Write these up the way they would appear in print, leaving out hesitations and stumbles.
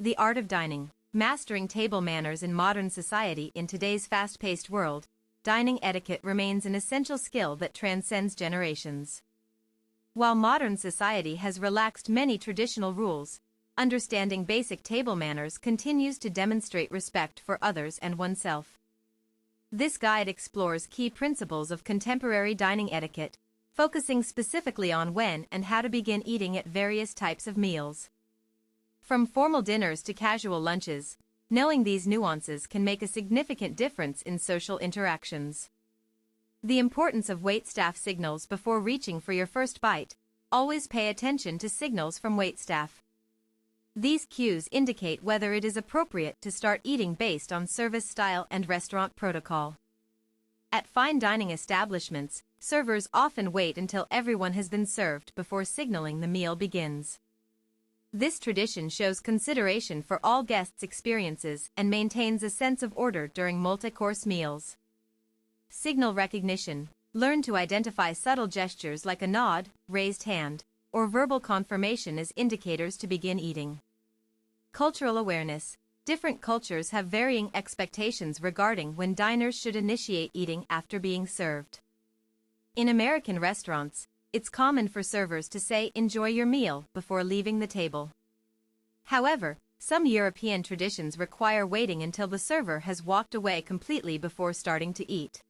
The art of dining. Mastering table manners in modern society. In today's fast-paced world, dining etiquette remains an essential skill that transcends generations. While modern society has relaxed many traditional rules, understanding basic table manners continues to demonstrate respect for others and oneself. This guide explores key principles of contemporary dining etiquette, focusing specifically on when and how to begin eating at various types of meals. From formal dinners to casual lunches, knowing these nuances can make a significant difference in social interactions. The importance of waitstaff signals before reaching for your first bite. Always pay attention to signals from waitstaff. These cues indicate whether it is appropriate to start eating based on service style and restaurant protocol. At fine dining establishments, servers often wait until everyone has been served before signaling the meal begins. This tradition shows consideration for all guests' experiences and maintains a sense of order during multi-course meals. Signal recognition. Learn to identify subtle gestures like a nod, raised hand, or verbal confirmation as indicators to begin eating. Cultural awareness. Different cultures have varying expectations regarding when diners should initiate eating after being served. In American restaurants, it's common for servers to say "enjoy your meal" before leaving the table. However, some European traditions require waiting until the server has walked away completely before starting to eat.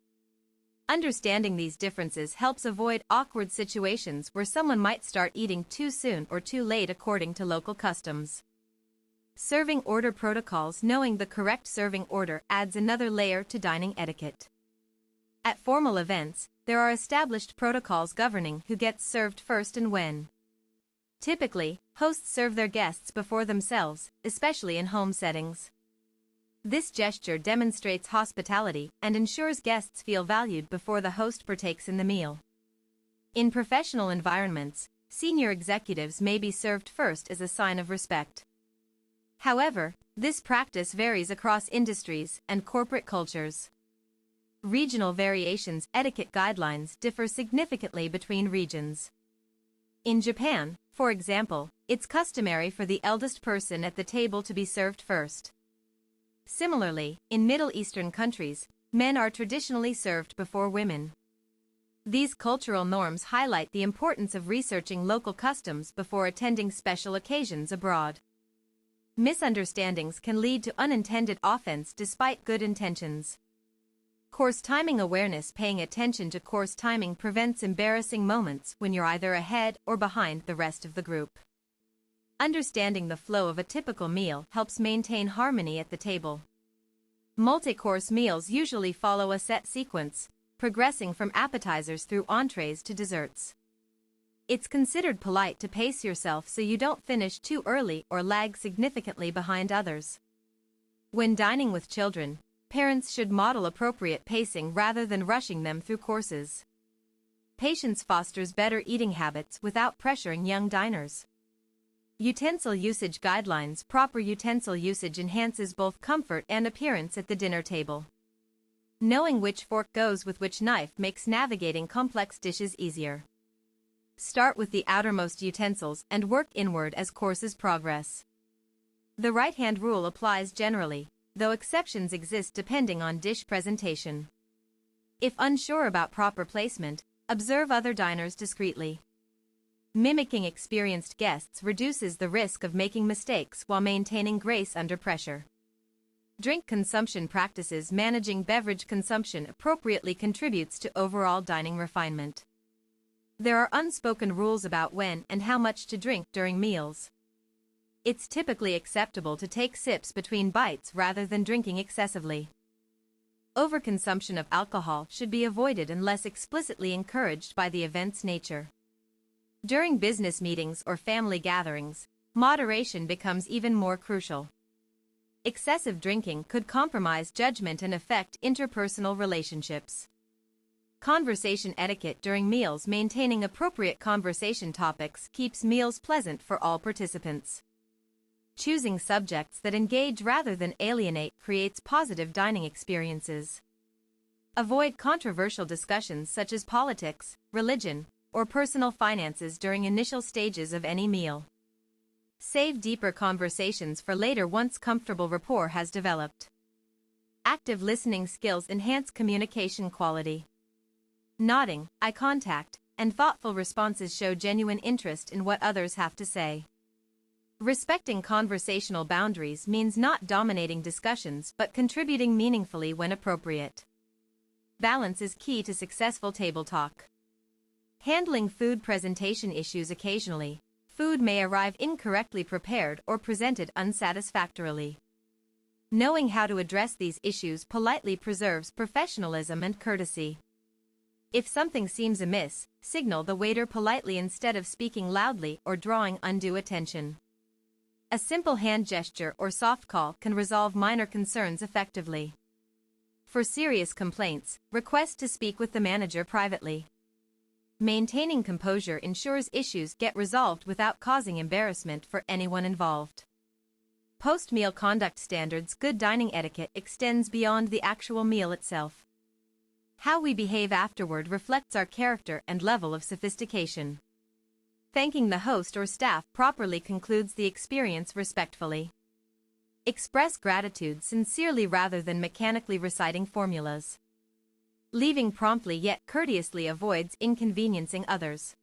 Understanding these differences helps avoid awkward situations where someone might start eating too soon or too late according to local customs. Serving order protocols. Knowing the correct serving order adds another layer to dining etiquette. At formal events, there are established protocols governing who gets served first and when. Typically, hosts serve their guests before themselves, especially in home settings. This gesture demonstrates hospitality and ensures guests feel valued before the host partakes in the meal. In professional environments, senior executives may be served first as a sign of respect. However, this practice varies across industries and corporate cultures. Regional variations. Etiquette guidelines differ significantly between regions. In Japan, for example, it's customary for the eldest person at the table to be served first. Similarly, in Middle Eastern countries, men are traditionally served before women. These cultural norms highlight the importance of researching local customs before attending special occasions abroad. Misunderstandings can lead to unintended offense despite good intentions. Course timing awareness. Paying attention to course timing prevents embarrassing moments when you're either ahead or behind the rest of the group. Understanding the flow of a typical meal helps maintain harmony at the table. Multi-course meals usually follow a set sequence, progressing from appetizers through entrees to desserts. It's considered polite to pace yourself so you don't finish too early or lag significantly behind others. When dining with children, parents should model appropriate pacing rather than rushing them through courses. Patience fosters better eating habits without pressuring young diners. Utensil usage guidelines. Proper utensil usage enhances both comfort and appearance at the dinner table. Knowing which fork goes with which knife makes navigating complex dishes easier. Start with the outermost utensils and work inward as courses progress. The right-hand rule applies generally, though exceptions exist depending on dish presentation. If unsure about proper placement, observe other diners discreetly. Mimicking experienced guests reduces the risk of making mistakes while maintaining grace under pressure. Drink consumption practices. Managing beverage consumption appropriately contributes to overall dining refinement. There are unspoken rules about when and how much to drink during meals. It's typically acceptable to take sips between bites rather than drinking excessively. Overconsumption of alcohol should be avoided unless explicitly encouraged by the event's nature. During business meetings or family gatherings, moderation becomes even more crucial. Excessive drinking could compromise judgment and affect interpersonal relationships. Conversation etiquette during meals. Maintaining appropriate conversation topics keeps meals pleasant for all participants. Choosing subjects that engage rather than alienate creates positive dining experiences. Avoid controversial discussions such as politics, religion, or personal finances during initial stages of any meal. Save deeper conversations for later once comfortable rapport has developed. Active listening skills enhance communication quality. Nodding, eye contact, and thoughtful responses show genuine interest in what others have to say. Respecting conversational boundaries means not dominating discussions but contributing meaningfully when appropriate. Balance is key to successful table talk. Handling food presentation issues occasionally. Food may arrive incorrectly prepared or presented unsatisfactorily. Knowing how to address these issues politely preserves professionalism and courtesy. If something seems amiss, signal the waiter politely instead of speaking loudly or drawing undue attention. A simple hand gesture or soft call can resolve minor concerns effectively. For serious complaints, request to speak with the manager privately. Maintaining composure ensures issues get resolved without causing embarrassment for anyone involved. Post-meal conduct standards. Good dining etiquette extends beyond the actual meal itself. How we behave afterward reflects our character and level of sophistication. Thanking the host or staff properly concludes the experience respectfully. Express gratitude sincerely rather than mechanically reciting formulas. Leaving promptly yet courteously avoids inconveniencing others.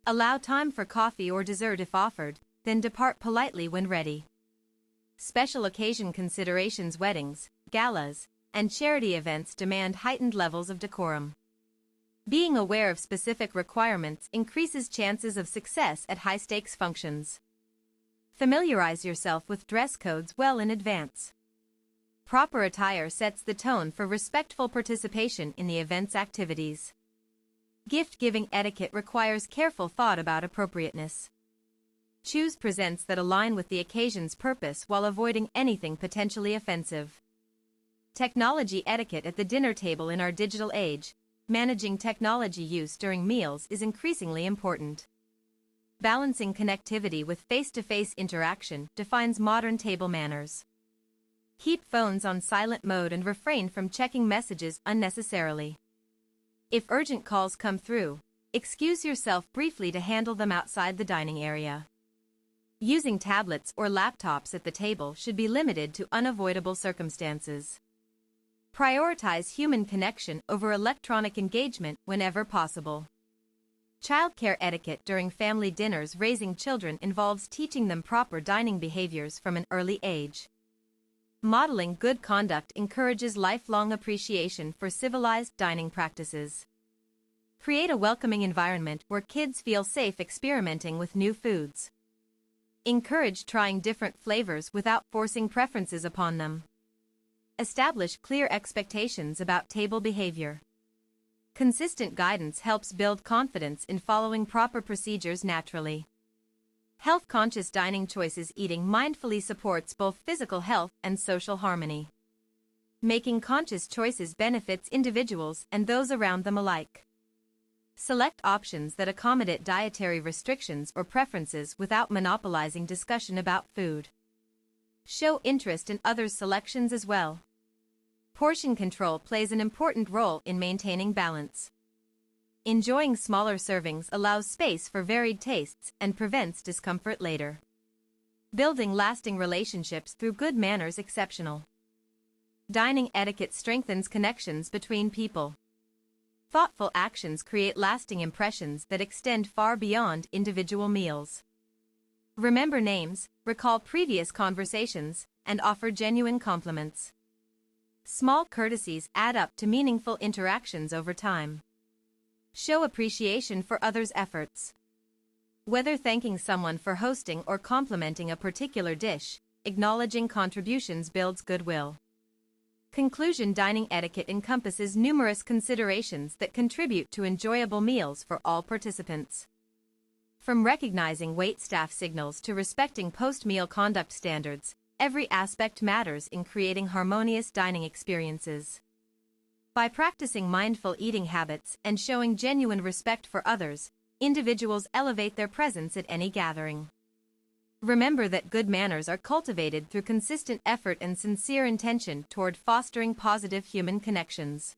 Allow time for coffee or dessert if offered, then depart politely when ready. Special occasion considerations. Weddings, galas, and charity events demand heightened levels of decorum. Being aware of specific requirements increases chances of success at high-stakes functions. Familiarize yourself with dress codes well in advance. Proper attire sets the tone for respectful participation in the event's activities. Gift-giving etiquette requires careful thought about appropriateness. Choose presents that align with the occasion's purpose while avoiding anything potentially offensive. Technology etiquette at the dinner table. In our digital age, managing technology use during meals is increasingly important. Balancing connectivity with face-to-face interaction defines modern table manners. Keep phones on silent mode and refrain from checking messages unnecessarily. If urgent calls come through, excuse yourself briefly to handle them outside the dining area. Using tablets or laptops at the table should be limited to unavoidable circumstances. Prioritize human connection over electronic engagement whenever possible. Childcare etiquette during family dinners. Raising children involves teaching them proper dining behaviors from an early age. Modeling good conduct encourages lifelong appreciation for civilized dining practices. Create a welcoming environment where kids feel safe experimenting with new foods. Encourage trying different flavors without forcing preferences upon them. Establish clear expectations about table behavior. Consistent guidance helps build confidence in following proper procedures naturally. Health-conscious dining choices. Eating mindfully supports both physical health and social harmony. Making conscious choices benefits individuals and those around them alike. Select options that accommodate dietary restrictions or preferences without monopolizing discussion about food. Show interest in others' selections as well. Portion control plays an important role in maintaining balance. Enjoying smaller servings allows space for varied tastes and prevents discomfort later. Building lasting relationships through good manners. Exceptional dining etiquette strengthens connections between people. Thoughtful actions create lasting impressions that extend far beyond individual meals. Remember names, recall previous conversations, and offer genuine compliments. Small courtesies add up to meaningful interactions over time. Show appreciation for others' efforts. Whether thanking someone for hosting or complimenting a particular dish, acknowledging contributions builds goodwill. Conclusion. Dining etiquette encompasses numerous considerations that contribute to enjoyable meals for all participants. From recognizing waitstaff signals to respecting post-meal conduct standards, every aspect matters in creating harmonious dining experiences. By practicing mindful eating habits and showing genuine respect for others, individuals elevate their presence at any gathering. Remember that good manners are cultivated through consistent effort and sincere intention toward fostering positive human connections.